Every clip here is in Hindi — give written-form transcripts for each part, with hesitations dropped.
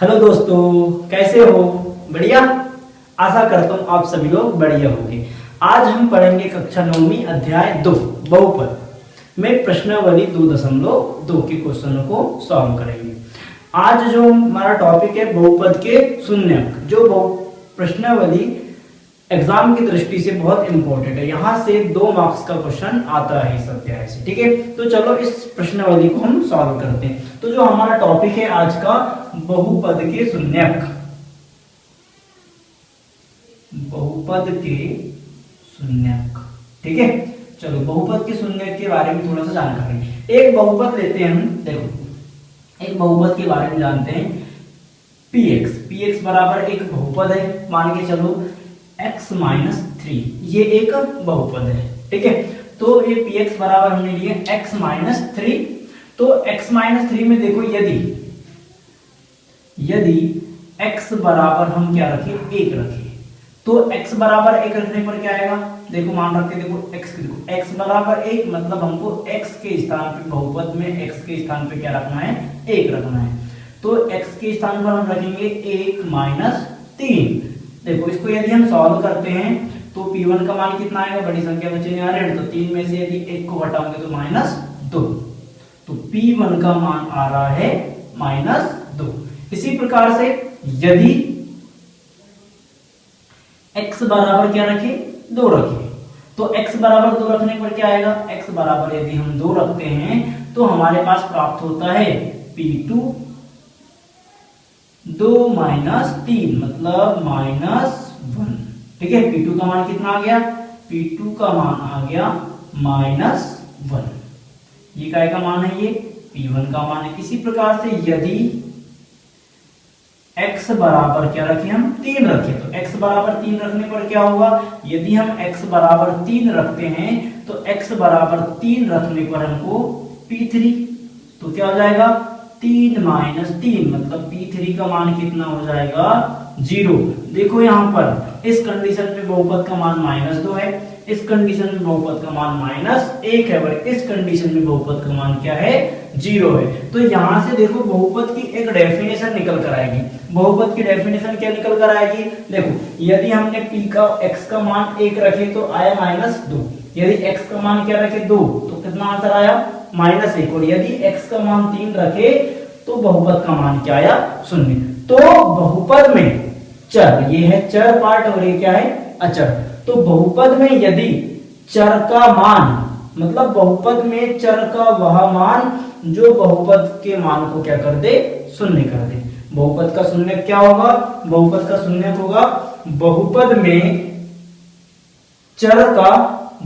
हेलो दोस्तों, कैसे हो? बढ़िया। आशा करता हूँ आप सभी लोग बढ़िया होंगे। आज हम पढ़ेंगे कक्षा 9वीं अध्याय 2 बहुपद में प्रश्नावली 2.2 के क्वेश्चनों को सॉल्व करेंगे। आज जो हमारा टॉपिक है बहुपद के शून्यक, जो प्रश्नावली एग्जाम की दृष्टि से बहुत इंपॉर्टेंट है। यहाँ से 2 मार्क्स का क्वेश्चन आता है इस अध्याय से। ठीक है, तो चलो इस प्रश्नावली को हम सॉल्व करते हैं। तो जो हमारा टॉपिक है आज का, बहुपद के शून्यक। बहुपद के शून्यक। ठीक है, चलो बहुपद के शून्यक के बारे में थोड़ा सा जानकारी। एक बहुपद लेते हैं हम। देखो, एक बहुपद के बारे में जानते हैं। px बराबर एक बहुपद है, मान के चलो x माइनस 3, ये एक बहुपद है। ठीक है, तो ये px बराबर हमने लिए x माइनस 3। तो x माइनस 3 में देखो, यदि x बराबर हम क्या रखें, 1 रखें, तो x बराबर 1 रखने पर क्या आएगा? देखो मान रख के देखो x बराबर 1, मतलब हमको x के स्थान पे, बहुपद में x के स्थान पे क्या रखना है, 1 रखना है। तो x के स्थान पर हम रखेंगे 1 माइनस 3। देखो इसको यदि हम सॉल्व करते हैं तो p1 का मान कितना आएगा, बड़ी संख्या बचेगी यहाँ ऋण, तो 3 में से यदि 1 को घटाओगे तो -2, तो p1 का मान आ रहा है -2। इसी प्रकार से यदि x बराबर क्या रखे, 2 रखे, तो x बराबर 2 रखने पर क्या आएगा, x बराबर यदि हम 2 रखते हैं तो हमारे पास प्राप्त होता है p2 2 माइनस 3, मतलब -1। ठीक है, p2 का मान कितना आ गया, p2 का मान आ गया -1। ये काय का मान है, ये p1 का मान है। इसी प्रकार से यदि x बराबर क्या रखें, हम 3 रखें, तो x बराबर 3 रखने पर क्या होगा, यदि हम x बराबर 3 रखते हैं तो x बराबर 3 रखने पर हमको p3, तो क्या हो जाएगा 3 माइनस 3, मतलब p3 का मान कितना हो जाएगा, 0। देखो यहाँ पर इस कंडीशन पे बहुपद का मान -2 है, इस कंडीशन में बहुपद का मान -1 है, और इस कंडीशन में बहुपद का मान क्या है, 0 है। तो यहाँ से देखो बहुपद की एक डेफिनेशन निकल कर आएगी। बहुपद की डेफिनेशन क्या निकल कर आएगी, देखो यदि हमने x का मान 1 रखे तो आया -2, यदि x का मान क्या रखे 2, तो कितना आंसर आया, -1, और यदि x का मान 3 रखे तो बहुपद का मान क्या आया, 0। तो बहुपद में चर, ये है चर पार्ट और ये क्या है, अचर। तो बहुपद में यदि चर का मान, मतलब बहुपद में चर का वह मान जो बहुपद के मान को क्या कर दे, 0 कर दे। बहुपद का शून्य क्या होगा, बहुपद का शून्य होगा बहुपद में चर का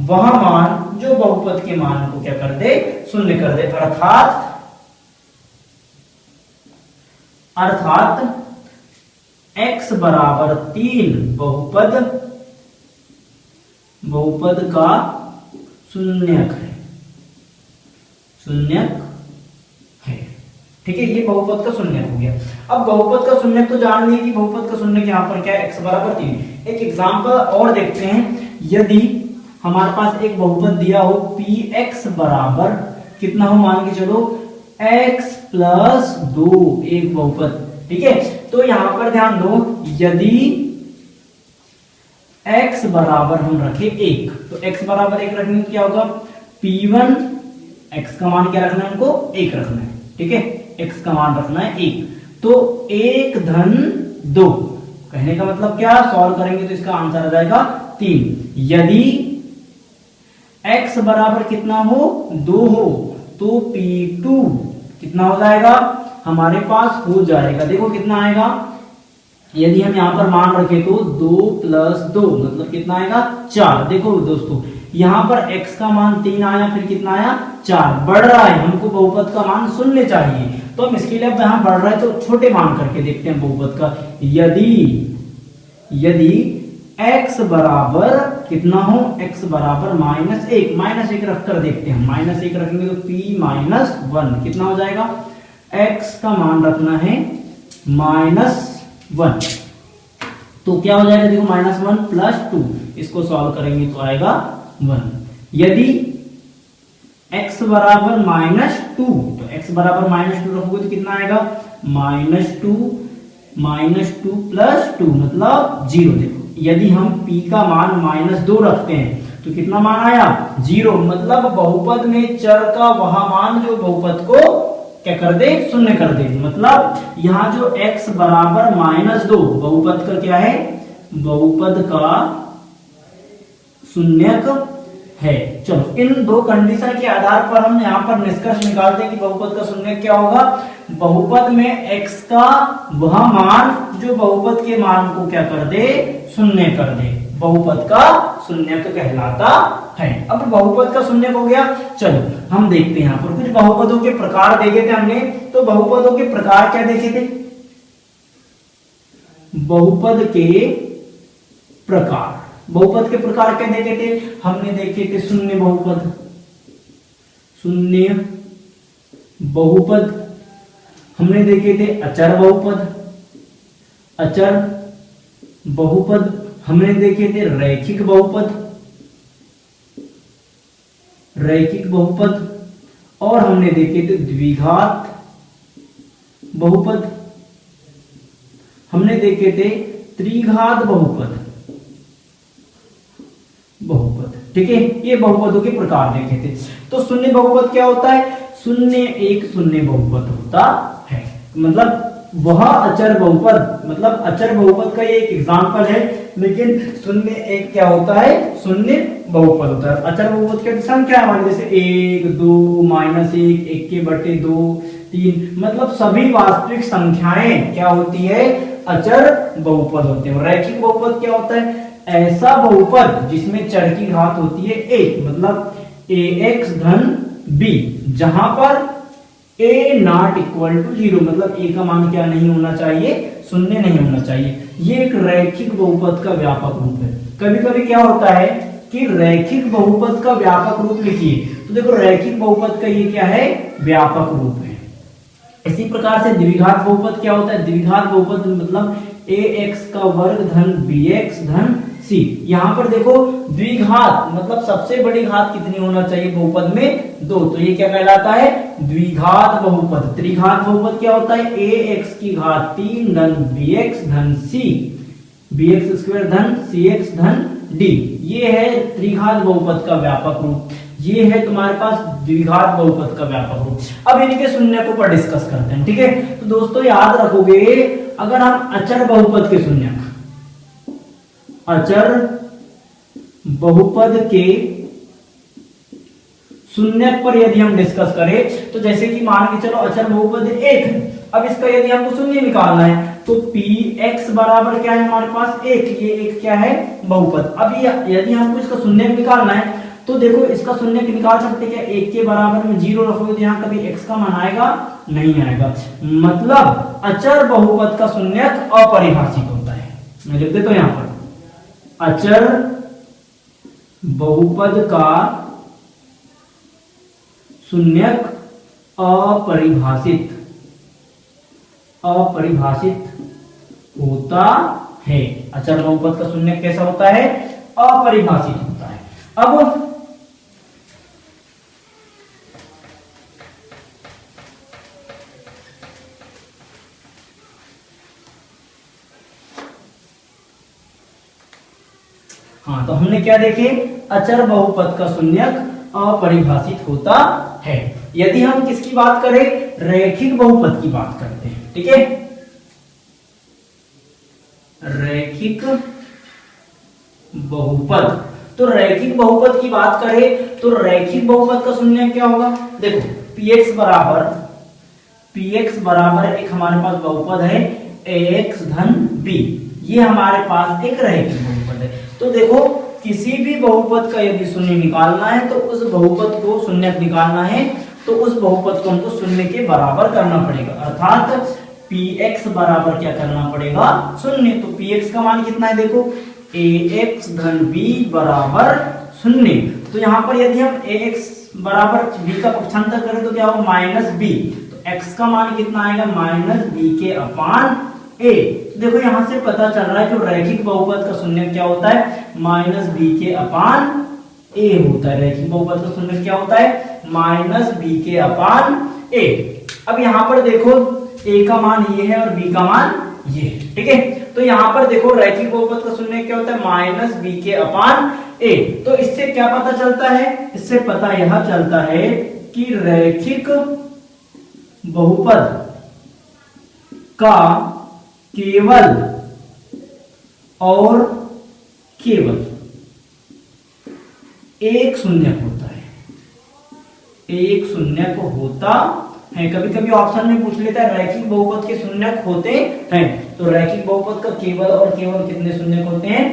वह मान जो बहुपद के मान को क्या कर दे, 0 कर दे। अर्थात x बराबर 3 बहुपद का शून्यक है, ठीक है, ये बहुपद का शून्यक हो गया। अब बहुपद का शून्यक तो जान लिए कि बहुपद का शून्यक यहाँ पर क्या है, x बराबर 3। एक एग्जांपल और देखते हैं। यदि हमारे पास एक बहुपद दिया हो px बराबर कितना हो, मान के चलो x प्लस 2, एक बहुपद। ठीक है, तो यहां पर ध्यान दो, यदि x बराबर हम रखे 1, तो x बराबर 1 रखने क्या होगा, p1, x का मान क्या रखना है, हमको 1 रखना है। ठीक है, x का मान रखना है 1, तो 1 धन 2, कहने का मतलब क्या, सॉल्व करेंगे तो इसका आंसर आ जाएगा 3। यदि x बराबर कितना हो, 2 हो, तो p2 कितना हो जाएगा, हमारे पास हो जाएगा, देखो कितना आएगा, यदि हम यहाँ पर मान रखें तो 2 प्लस 2 मतलब कितना आएगा, 4। देखो दोस्तों यहाँ पर x का मान 3 आया, फिर कितना आया, 4, बढ़ रहा है, हमको बहुपद का मान 0 चाहिए। तो हम इसके लिए अब यहाँ बढ़ रहा है तो छोटे मान करके देखते हैं बहुपद का। यदि x बराबर कितना हो, x बराबर -1 रख कर देखते हैं, -1 रखेंगे तो p -1 कितना हो जाएगा, x का मान रखना है -1, तो क्या हो जाएगा, देखो -1 प्लस 2, इसको सॉल्व करेंगे तो आएगा 1। यदि x बराबर -2, तो x बराबर -2 रखोगे तो कितना आएगा, -2 -2 + 2 मतलब 0। देखो यदि हम p का मान -2 रखते हैं तो कितना मान आया 0, मतलब बहुपद में चर का वह मान जो बहुपद को क्या कर दे, शून्य कर दे। मतलब यहाँ जो x बराबर -2 बहुपद का क्या है, बहुपद का शून्यक है। चलो इन दो कंडीशन के आधार पर हम यहाँ पर निष्कर्ष निकालते हैं कि बहुपद का शून्यक क्या होगा। बहुपद में x का वह मान जो बहुपद के मान को क्या कर दे, शून्य कर दे, बहुपद का शून्यक कहलाता है। अब बहुपद का शून्यक हो गया। चलो हम देखते हैं यहाँ पर कुछ बहुपदों के प्रकार देखे थे हमने। तो बहुपदों के प्रकार क्या देखे थे, बहुपद के प्रकार, बहुपद के प्रकार क्या देखे थे, हमने देखे थे शून्य बहुपद, शून्य बहुपद, हमने देखे थे अचर बहुपद, अचर बहुपद, हमने देखे थे रैखिक बहुपद, रैखिक बहुपद, और हमने देखे थे द्विघात बहुपद, हमने देखे थे त्रिघात बहुपद, बहुपद। ठीक है, ये बहुपदों के प्रकार देखे थे। तो शून्य बहुपद क्या होता है, शून्य एक शून्य बहुपद होता है, मतलब वह अचर बहुपद, मतलब अचर बहुपद का ये एक एग्जांपल है। लेकिन शून्य एक क्या होता है, शून्य बहुपद होता है। अचर बहुपद की संख्या हमारी जैसे 1 2 -1 1 के बटे 2 3, मतलब सभी वास्तविक संख्याएं क्या होती है, अचर बहुपद होते हैं। रैखिक बहुपद क्या होता है, ऐसा बहुपद जिसमें चर की घात होती है 1, मतलब ax धन b, जहां पर a नॉट इक्वल टू 0, मतलब a का मान क्या नहीं होना चाहिए, शून्य नहीं होना चाहिए। ये एक रैखिक बहुपद का व्यापक रूप है। कभी कभी क्या होता है कि रैखिक बहुपद का व्यापक रूप लिखिए, तो देखो रैखिक बहुपद का ये क्या है, व्यापक रूप है। इसी प्रकार से द्विघात बहुपद क्या होता है, द्विघात बहुपद मतलब ax का वर्ग धन bx धन c। यहाँ पर देखो द्विघात मतलब सबसे बड़ी घात कितनी होना चाहिए बहुपद में, 2, तो ये क्या कहलाता है, द्विघात बहुपद। त्रिघात बहुपद क्या होता है, ax की घात 3 धन bx धन c, bx स्क्वायर धन cx धन d, ये है त्रिघात बहुपद का व्यापक रूप। ये है तुम्हारे पास द्विघात बहुपद का व्यापक रूप। अब इनके शून्यकों पर डिस्कस करते हैं। ठीक है, तो दोस्तों याद रखोगे, अगर हम अचर बहुपद के शून्यक, अचर बहुपद के शून्यक पर यदि हम डिस्कस करें, तो जैसे कि मान के चलो अचर बहुपद 1 है। अब इसका यदि हमको शून्य निकालना है तो px बराबर क्या है हमारे पास 1, ये एक क्या है, बहुपद। अब यदि हमको इसका शून्य निकालना है तो देखो इसका शून्य निकाल सकते क्या, 1 के बराबर में 0 रखोगे तो यहाँ कभी x का मान आएगा नहीं आएगा, मतलब अचर बहुपद का शून्यक अपरिभाषित होता है। मैं लिख देता हूं यहाँ पर, अचर बहुपद का शून्यक अपरिभाषित, अपरिभाषित होता है। अचर बहुपद का शून्यक कैसा होता है, अपरिभाषित होता है। अब हाँ, तो हमने क्या देखे, अचर बहुपद का शून्यक अपरिभाषित होता है। यदि हम किसकी बात करें, रैखिक बहुपद की बात करते हैं। ठीक है, रैखिक बहुपद, तो रैखिक बहुपद की बात करें तो रैखिक बहुपद का शून्यक क्या होगा, देखो px बराबर एक हमारे पास बहुपद है ax धन b, ये हमारे पास एक रैखिक बहुपद है। तो देखो किसी भी बहुपद का यदि शून्य निकालना है तो उस बहुपद को शून्यक निकालना है तो उस बहुपद को हमको शून्य के बराबर करना पड़ेगा, अर्थात px बराबर क्या करना पड़ेगा, शून्य। तो px का मान कितना है, देखो ax धन b बराबर शून्य। तो यहाँ पर यदि हम ax बराबर b का पक्षांतर करें तो क्या होगा, माइनस b, तो x का मान कितना आएगा, माइनस b के अपान a। तो देखो यहाँ से पता चल रहा है जो रैखिक बहुपद का शून्यक क्या होता है, माइनस b के अपान a होता है। रैखिक बहुपद का शून्यक क्या होता है, माइनस b के अपान a। अब यहाँ पर देखो a का मान ये है और b का मान ये, ठीक है। तो यहाँ पर देखो रैखिक बहुपद का शून्य क्या होता है, माइनस बी के अपान ए। तो इससे क्या पता चलता है, इससे पता यह चलता है कि रैखिक बहुपद का केवल और केवल एक शून्य होता है, एक शून्य को होता है। कभी कभी ऑप्शन में पूछ लेता है रैखिक बहुपद के शून्यक होते हैं, तो रैखिक बहुपद का केवल और केवल कितने शून्यक होते हैं,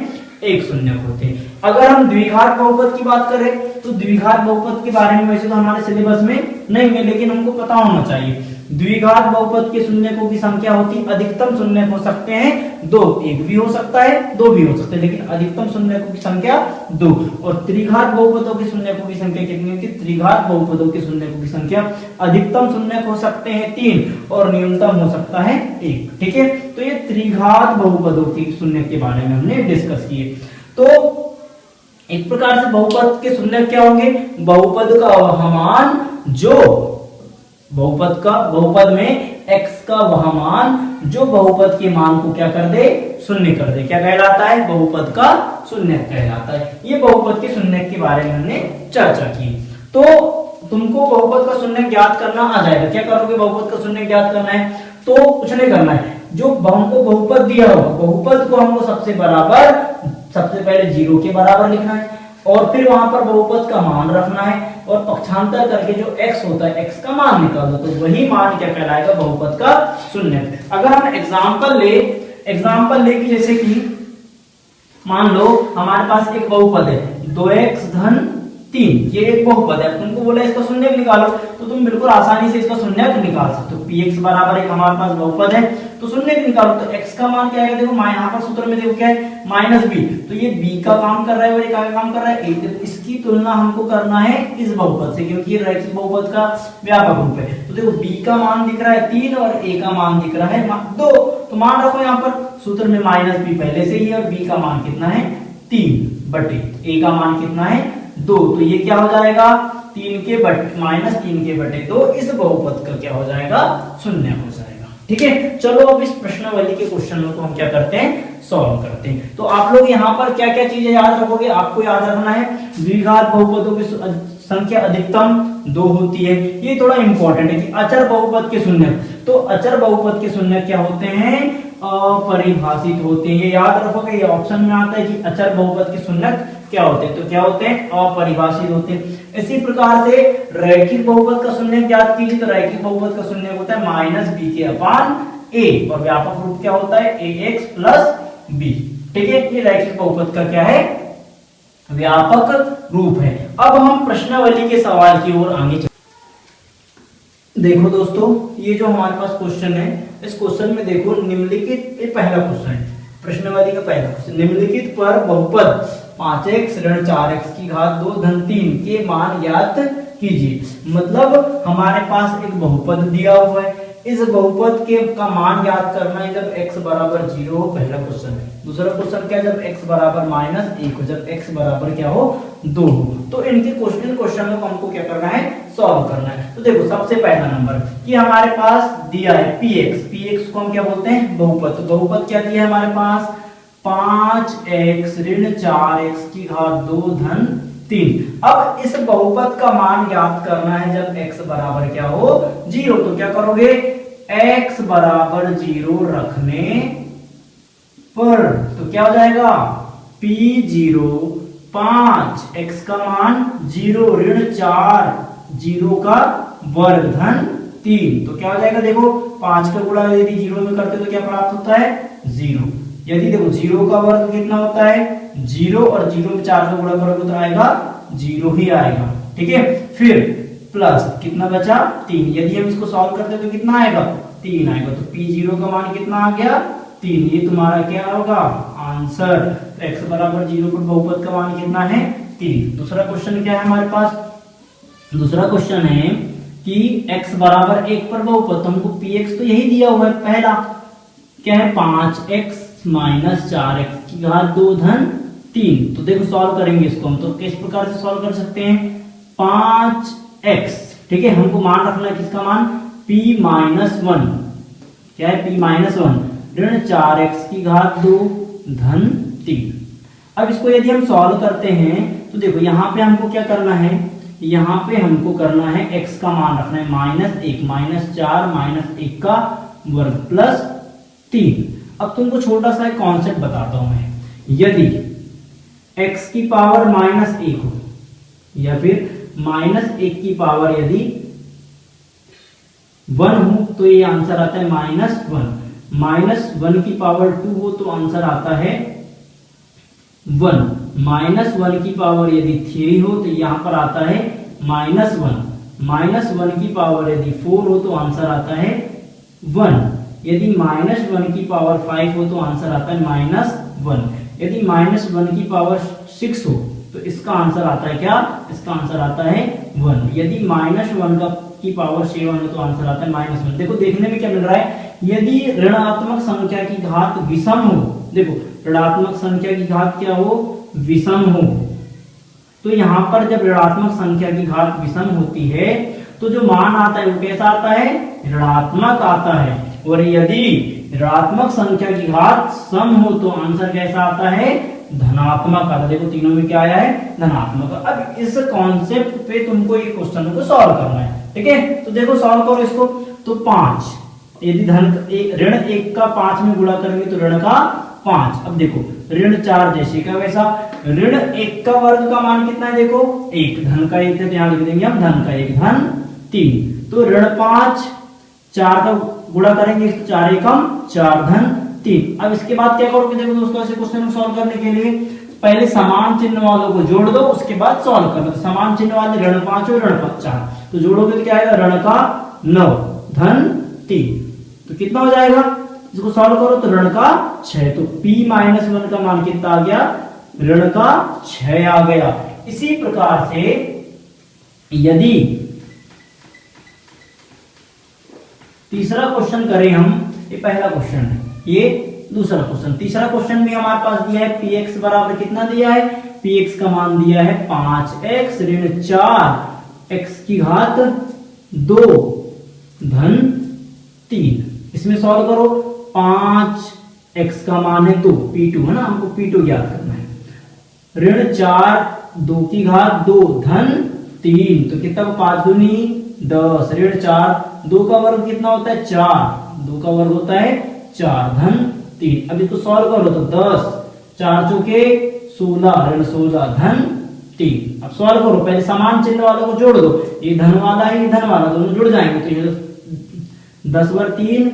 एक शून्यक होते हैं। अगर हम द्विघात बहुपद की बात करें तो द्विघात बहुपद के बारे में वैसे तो हमारे सिलेबस में नहीं है, लेकिन हमको पता होना चाहिए। द्विघात बहुपद के शून्यकों की संख्या होती है, अधिकतम शून्यक हो सकते हैं दो, एक भी हो सकता है, दो भी हो सकते हैं, लेकिन अधिकतम शून्यकों की संख्या दो। और त्रिघात बहुपदों के शून्यकों की संख्या कितनी होती है, त्रिघात बहुपदों के शून्यकों की संख्या अधिकतम शून्यक हो सकते हैं तीन और न्यूनतम हो सकता है एक, ठीक है। तो ये त्रिघात बहुपदों की शून्यक के बारे में हमने डिस्कस किए। तो एक प्रकार से बहुपद के शून्यक क्या होंगे, बहुपद का वहमान जो बहुपद में x का वह मान जो बहुपद के मान को क्या कर दे, शून्य कर दे, क्या कहलाता है, बहुपद का शून्य कहलाता है। ये बहुपद के शून्य के बारे में हमने चर्चा की। तो तुमको बहुपद का शून्य ज्ञात करना आ जाएगा। क्या करोगे, बहुपद का शून्य ज्ञात करना है तो कुछ नहीं करना है, जो हमको बहुपद दिया होगा बहुपद को हमको सबसे पहले 0 के बराबर लिखना है और फिर वहां पर बहुपद का मान रखना है और पक्षांतर करके जो x होता है x का मान निकाल दो, तो वही मान क्या कहलाएगा, बहुपद का शून्य। अगर हम एग्जांपल ले कि जैसे कि मान लो हमारे पास एक बहुपद है 2x धन 3, ये एक बहुपद है। तुमको बोला इसका शून्यक निकालो तो तुम बिल्कुल आसानी से इसका शून्यक निकाल सकते हो। px बराबर एक हमारे पास बहुपद है तो शून्यक निकालो, तो x का मान क्या है, देखो यहाँ पर सूत्र में देखो क्या है, माइनस बी, तो ये b का काम कर रहा है और ये का काम कर रहा है a। तो इसकी तुलना हमको करना है इस बहुपद से, क्योंकि ये रैखिक बहुपद का व्यापक रूप है। तो देखो b का मान दिख रहा है 3 और a का मान दिख रहा है 2, तो मान रखो यहाँ पर सूत्र में माइनस बी पहले से ही है और b का मान कितना है 3 बटे a का मान कितना है 2, तो ये क्या हो जाएगा, माइनस 3 के बटे 2, इस बहुपद का क्या हो जाएगा, शून्य हो जाएगा। ठीक है, चलो अब इस प्रश्नावली के क्वेश्चनों को हम क्या करते हैं, सॉल्व करते हैं। तो आप लोग यहाँ पर क्या क्या चीजें याद रखोगे, आपको याद रखना है द्विघात बहुपदों की संख्या अधिकतम 2 होती है। ये थोड़ा इंपॉर्टेंट है कि अचर बहुपद के शून्यक, तो अचर बहुपद के शून्यक क्या होते हैं, अपरिभाषित होते हैं। ये याद रखोगे, ये ऑप्शन में आता है कि अचर बहुपद के शून्यक क्या होते हैं, तो क्या होते हैं, अपरिभाषित होते हैं। इसी प्रकार से रैखिक बहुपद का शून्यक ज्ञात कीजिए, तो रैखिक बहुपद का शून्यक होता है माइनस बी के अपान ए और व्यापक रूप क्या होता है, ए एक्स प्लस बी। ठीक है, ये रैखिक बहुपद का क्या है, व्यापक रूप है। अब हम प्रश्नावली के सवाल की ओर आगे चलते। देखो दोस्तों, ये जो हमारे पास क्वेश्चन है, इस क्वेश्चन में देखो निम्नलिखित, ये पहला क्वेश्चन है प्रश्नावली का पहला क्वेश्चन, निम्नलिखित पर बहुपद 5x ऋण 4x की घात 2 धन 3 के मान ज्ञात कीजिए। मतलब हमारे पास एक बहुपद दिया हुआ है, इस बहुपद के का मान ज्ञात करना है जब x बराबर 0 हो, पहला क्वेश्चन है। दूसरा क्वेश्चन क्या है, जब x बराबर -1 हो, जब x बराबर क्या हो, 2 हो। तो इनके क्वेश्चन को हमको क्या करना है, सॉल्व करना है। तो देखो सबसे पहला नंबर कि हमारे पास दिया है px को हम क्या बोलते हैं, बहुपद। तो बहुपद क्या दिया है हमारे पास, 5x ऋण 4x की घात 2 धन 3। अब इस बहुपद का मान ज्ञात करना है जब x बराबर क्या हो, 0। तो क्या करोगे, x बराबर 0 रखने पर तो क्या हो जाएगा, p0 5, x का मान 0 ऋण 4, 0 का वर्ग धन 3। तो क्या हो जाएगा, देखो 5 का गुणा यदि 0 में करते तो क्या प्राप्त होता है, 0। यदि देखो 0 का वर्ग कितना होता है, 0 और 0 में 4 का गुणा करोगे तो आएगा 0 ही आएगा। ठीक है, फिर प्लस कितना बचा, 3। यदि हम इसको सॉल्व करते तो कितना आएगा, 3 आएगा। तो p0 का मान कितना आ गया, 3। ये तुम्हारा क्या होगा, आंसर। तो x बराबर 0 पर बहुपद का मान कितना है, 3। दूसरा क्वेश्चन क्या है हमारे पास, दूसरा क्वेश्चन है कि x बराबर 1 पर बहुपद, तो हमको px तो यही दिया हुआ है, पहला क्या है, 5x माइनस 4x की घात 2 धन 3। तो देखो सॉल्व करेंगे इसको हम, तो किस प्रकार से सॉल्व कर सकते हैं, 5x, ठीक है, हमको मान रखना है किसका मान, p-1, क्या है, p-1 ऋण 4x की घात 2 धन 3। अब इसको यदि हम सॉल्व करते हैं तो देखो यहाँ पे हमको क्या करना है, यहाँ पे हमको करना है x का मान रखना है -1 -4 -1 का वर्ग प्लस 3। अब तुमको छोटा सा एक कॉन्सेप्ट बताता हूं मैं, यदि x की पावर -1 हो या फिर -1 की पावर यदि 1 हो तो ये आंसर आता है -1, -1 की पावर 2 हो तो आंसर आता है 1, -1 की पावर यदि 3 हो तो यहां पर आता है -1, -1 की पावर यदि 4 हो तो आंसर आता है 1, यदि -1 की पावर 5 हो तो आंसर आता है -1, यदि -1 की पावर 6 हो तो इसका आंसर आता है क्या, इसका आंसर आता है 1, यदि -1 की पावर 7 हो तो आंसर आता है -1। देखो देखने में क्या मिल रहा है, यदि ऋणात्मक संख्या की घात विषम हो, देखो ऋणात्मक संख्या की घात क्या हो, विषम हो, तो यहां पर जब ऋणात्मक संख्या की घात विषम होती है तो जो मान आता है वो कैसा आता है, ऋणात्मक आता है। और यदि ऋणात्मक संख्या की घात सम हो तो आंसर कैसा आता है, धनात्मक आता है। देखो तीनों में क्या आया है, धनात्मक। अब इस कॉन्सेप्ट पे तुमको ये क्वेश्चन को सॉल्व करना है, ठीक है। तो देखो सॉल्व करो इसको, तो 5 यदि ऋण 1 का 5 में गुणा करेंगे तो ऋण का 5। अब देखो ऋण 4 जैसे का वैसा, ऋण 1 का वर्ग का मान कितना है, देखो 1, धन का 1 है तो यहां लिख देंगे हम धन का 1 धन 3, तो ऋण 5 4 का गुणा करेंगे तो 4 एकम 4 धन 3। अब इसके बाद क्या करोगे, देखो दोस्तों ऐसे क्वेश्चन को सॉल्व करने के लिए पहले समान चिन्ह वालों को जोड़ दो, उसके बाद सॉल्व करना। तो समान चिन्ह वाले ऋण 5 और ऋण 4 तो जोड़ोगे तो क्या आएगा, ऋण का 9 धन 3, तो कितना हो जाएगा, इसको सॉल्व करो तो ऋण का 6, तो p-1 का मान कितना आ गया, ऋण का 6 आ गया। इसी प्रकार से यदि तीसरा क्वेश्चन करें हम, ये पहला क्वेश्चन है, ये दूसरा क्वेश्चन, तीसरा क्वेश्चन भी हमारे पास दिया है, px बराबर कितना दिया है, px का मान दिया है 5x ऋण 4x की घात 2 धन 3। इसमें सॉल्व करो, 5x का मान है 2, p2 है ना, हमको p2 ज्ञात करना है, ऋण 4 2 की घात 2 धन 3, तो कितना 5 दूनी 10, ऋण 4 2 का वर्ग कितना होता है 4, 2 का वर्ग होता है 4 धन 3। अब इसको सॉल्व करो तो 10 4 चौके 16 ऋण 16 धन 3। अब सॉल्व करो, पहले समान चिन्ह वालों को जोड़ दो, ये धन वाला है ये धन वाला, दोनों जुड़ जाएंगे तो ये 10 वर 3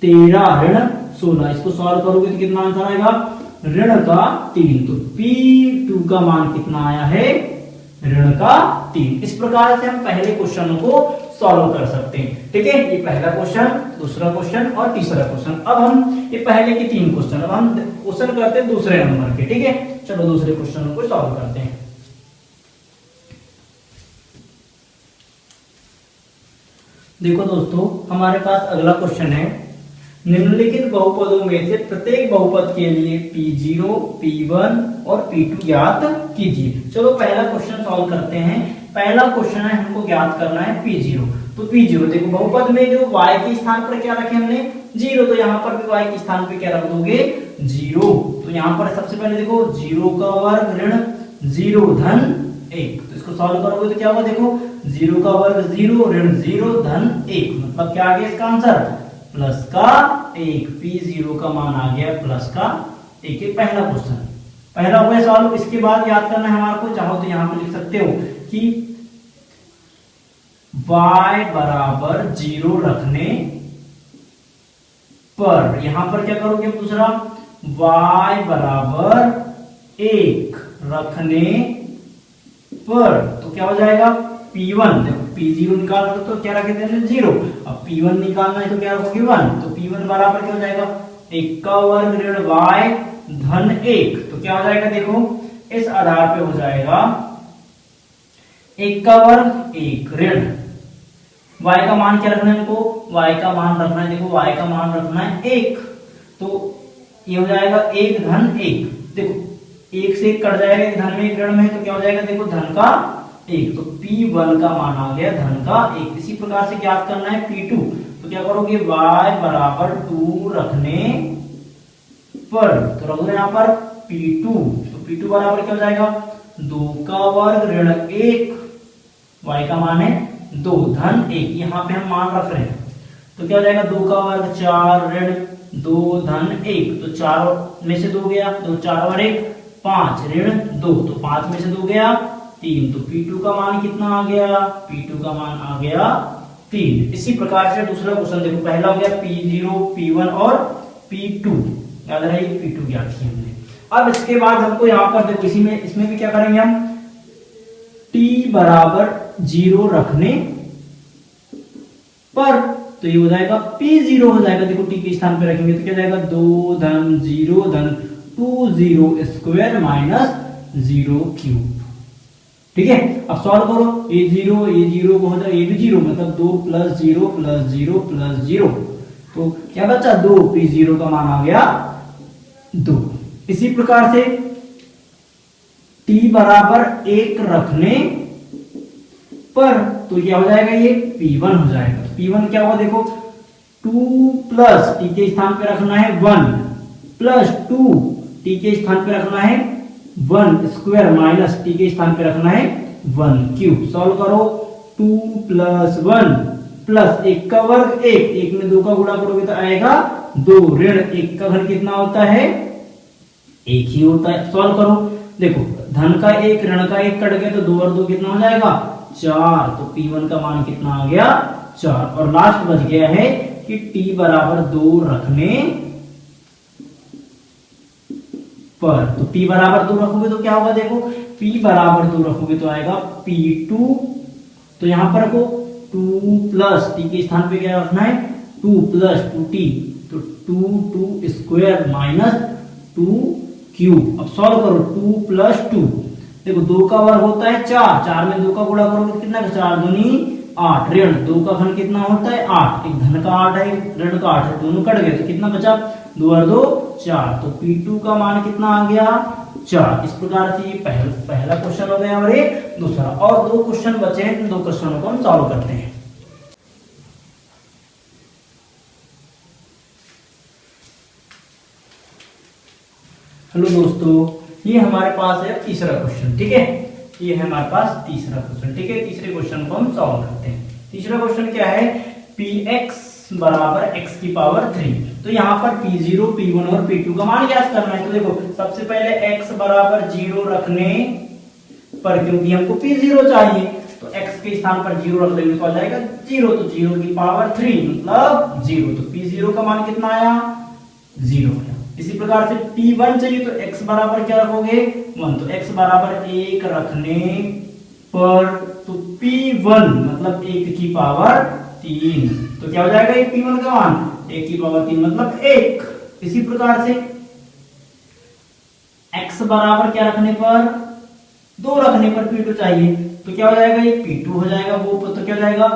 13 ऋण 16, इसको सॉल्व करोगे तो कितना आंसर आएगा, ऋण का 3, तो p2 का मान कितना आया है, ऋण का 3। इस प्रकार से हम पहले क्वेश्चन को सॉल्व कर सकते हैं, ठीक है। ये पहला क्वेश्चन, दूसरा क्वेश्चन और तीसरा क्वेश्चन। अब हम ये पहले के 3 क्वेश्चन, अब हम क्वेश्चन करते हैं दूसरे नंबर के, ठीक है। चलो दूसरे क्वेश्चन को सॉल्व करते हैं। देखो दोस्तों हमारे पास अगला क्वेश्चन है, निम्नलिखित बहुपदों में से प्रत्येक बहुपद के लिए p0, p1 और p2 ज्ञात कीजिए। चलो पहला क्वेश्चन सॉल्व करते हैं। पहला क्वेश्चन है, हमको ज्ञात करना है p0। तो p0 देखो बहुपद में जो y के स्थान पर क्या रखे हमने 0, तो यहाँ पर भी y के स्थान पर क्या रख दोगे 0। तो यहाँ पर सबसे पहले देखो 0 का वर्ग ऋण 0 धन 1, तो इसको सॉल्व करोगे तो क्या होगा, देखो 0 का वर्ग 0 ऋण 0 धन 1, मतलब क्या आ गया इसका आंसर प्लस का 1, p0 का मान आ गया प्लस का 1। ये पहला क्वेश्चन, पहला हुआ सॉल्व। इसके बाद याद करना है हमारे को, चाहो तो यहां पर लिख सकते हो कि y बराबर 0 रखने पर, यहां पर क्या करोगे दूसरा, y बराबर 1 रखने पर तो क्या हो जाएगा p1, देखो p0 निकालना तो क्या रखे थे 0, अब p1 निकालना है तो क्या रखोगे 1, तो p1 बराबर क्या हो जाएगा 1 का वर्ग ऋण y धन 1, तो क्या हो जाएगा, देखो इस आधार पे हो जाएगा 1 का वर्ग 1 ऋण y का मान क्या रखना है हमको, y का मान रखना है, देखो y का मान रखना है 1, तो ये हो जाएगा 1 धन 1, देखो 1 से 1 कट जाएगा, धन में 1 ऋण में तो क्या हो जाएगा, देखो धन का 1, तो p1 का मान आ गया धन का 1। इसी प्रकार से ज्ञात करना है p2, तो क्या करोगे y बराबर 2 रखने पर, तो रख दो यहाँ पर P2, तो P2 बराबर क्या हो जाएगा 2 का वर्ग ऋण 1, y का मान है 2 धन 1, यहाँ पे हम मान रख रहे हैं, तो क्या हो जाएगा 2 का वर्ग 4 ऋण 2 धन 1, तो 4 में से 2 गया, 2 4 और 1 5 ऋण 2, तो 5 में से 2 गया 3, तो P2 का मान कितना आ गया, P2 का मान आ गया 3। इसी प्रकार से दूसरा क्वेश्चन देखो, पहला हो गया P0 P1 और P2, याद रहे P2 ज्ञात किया हमने। अब इसके बाद हमको यहाँ पर देखो इसमें भी क्या करेंगे हम, t बराबर 0 रखने पर, तो ये हो जाएगा P0 हो जाएगा, देखो t के स्थान पे रखेंगे तो क्या जाएगा 2 धन 0 धन 2 0 स्क्वायर माइनस 0 क्यूब। ठीक है, अब सॉल्व करो, ये 0 को हो जाए, ये भी 0 मतलब 2 प्लस 0 प्लस 0 प्लस 0, तो क्या बचा 2, P0 का मान आ गया 2। इसी प्रकार से t बराबर 1 रखने पर, तो क्या हो जाएगा ये P1 हो जाएगा। तो P1 क्या होगा देखो 2 प्लस t के स्थान पे रखना है 1 प्लस 2 t के स्थान पे रखना है 1 स्क्वायर माइनस t के स्थान पे रखना है 1 क्यूब। सॉल्व करो, 2 प्लस 1 प्लस 1 का वर्ग 1 में 2 का गुणा करोगे तो आएगा 2 ऋण 1 का घन कितना होता है 1 ही होता है। सॉल्व करो, देखो धन का 1 ऋण का 1 कट गया तो 2 और 2 कितना हो जाएगा 4, तो P1 का मान कितना आ गया 4। और लास्ट बच गया है कि t बराबर 2 रखने पर, तो p बराबर 2 रखोगे तो क्या होगा देखो, p बराबर 2 रखोगे तो आएगा P2, तो यहां पर रखो 2 प्लस t के स्थान पे क्या रखना है 2 प्लस 2t, तो 2 स्क्वायर माइनस 2 क्यूब। अब सॉल्व करो, 2 प्लस 2, देखो 2 का वर्ग होता है 4 में 2 का गुणा करोगे तो कितना 4 दूनी 8 ऋण 2 का घन कितना होता है 8, एक धन का 8 है ऋण का 8 है, दोनों कट गए तो कितना बचा 2 और 2 4, तो P2 का मान कितना आ गया 4। इस प्रकार से ये पहला क्वेश्चन हो गया और ये दूसरा, और 2 क्वेश्चन बचे हैं, इन 2 क्वेश्चनों को हम सॉल्व करते हैं। हेलो दोस्तों, ये हमारे पास है तीसरा क्वेश्चन। ठीक है, ये है हमारे पास तीसरा क्वेश्चन। ठीक है, तीसरे क्वेश्चन को हम सॉल्व करते हैं। तीसरा क्वेश्चन क्या है, px बराबर x की पावर 3, तो यहाँ पर P0 P1 और P2 का मान ज्ञात करना है। तो देखो सबसे पहले x बराबर 0 रखने पर, क्योंकि हमको P0 चाहिए, तो x के स्थान पर 0 रख देंगे तो आ जाएगा 0, तो 0 की पावर 3 मतलब 0, तो P0 का मान कितना आया 0 आया। इसी प्रकार से P1 चाहिए तो x बराबर क्या रखोगे 1, तो x बराबर 1 रखने पर, तो P1 मतलब 1 की पावर 3, तो क्या हो जाएगा ये P1 का मान 1 की पावर 3 मतलब 1। इसी प्रकार से x बराबर क्या रखने पर 2 रखने पर P2 चाहिए, तो क्या हो जाएगा ये P2 हो जाएगा वो, तो क्या हो जाएगा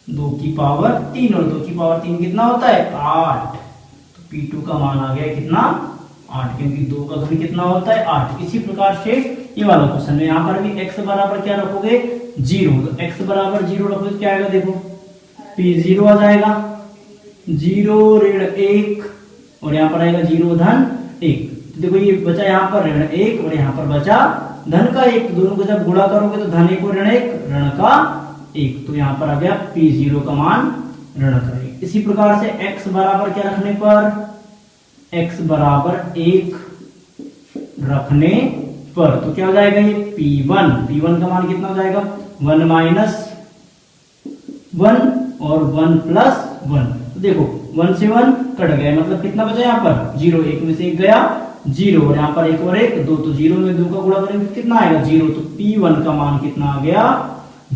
2 की पावर 3, और 2 की पावर 3 कितना होता है 8, P2 का मान आ गया कितना 8, क्योंकि 2 का घन कितना होता है 8। इसी प्रकार से ये वाला क्वेश्चन में यहाँ पर भी x बराबर क्या रखोगे 0, तो x बराबर 0 रखोगे तो क्या आएगा देखो P0 आ जाएगा 0 ऋण 1, और यहाँ पर आएगा 0 धन 1, तो देखो ये बचा यहाँ पर ऋण 1 और यहाँ पर बचा धन का 1, दोनों को जब गुणा करोगे तो धन 1 और ऋण 1 ऋण का 1, तो यहाँ पर आ गया P0 का मान ऋण का 1। इसी प्रकार से x बराबर क्या रखने पर, x बराबर 1 रखने पर, तो क्या हो जाएगा ये P1 का मान कितना हो जाएगा 1 माइनस 1 और 1 प्लस 1, तो देखो 1 से 1 कट गया, मतलब कितना बचा यहाँ पर 0, 1 में से 1 गया 0, और यहाँ पर 1 और 1 2, तो 0 में 2 का गुणा करेंगे तो कितना आएगा 0, तो P1 का मान कितना आ गया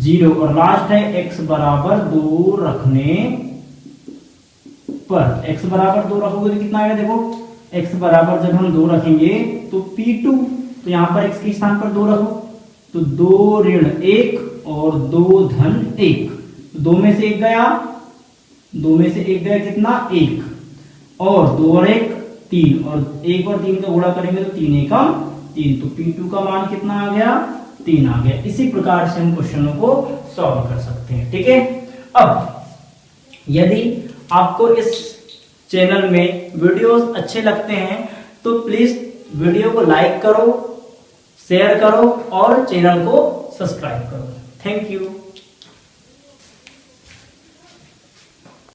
0। और लास्ट है x बराबर 2 रखने पर, x बराबर 2 रखोगे तो कितना आएगा देखो, x बराबर जब हम 2 रखेंगे तो P2, तो यहाँ पर x के स्थान पर 2 रखो, तो 2 ऋण 1 और 2 धन 1, 2 में से 1 गया, 2 में से 1 गया कितना 1, और 2 और 1 3, और 1 और 3 का गुणा करेंगे तो 3 एकम 3, तो P2 का मान कितना आ गया 3 आ गया। इसी प्रकार से हम क्वेश्चनों को सॉल्व कर सकते हैं। ठीक है, अब यदि आपको इस चैनल में वीडियोस अच्छे लगते हैं तो प्लीज वीडियो को लाइक करो, शेयर करो और चैनल को सब्सक्राइब करो। Thank you.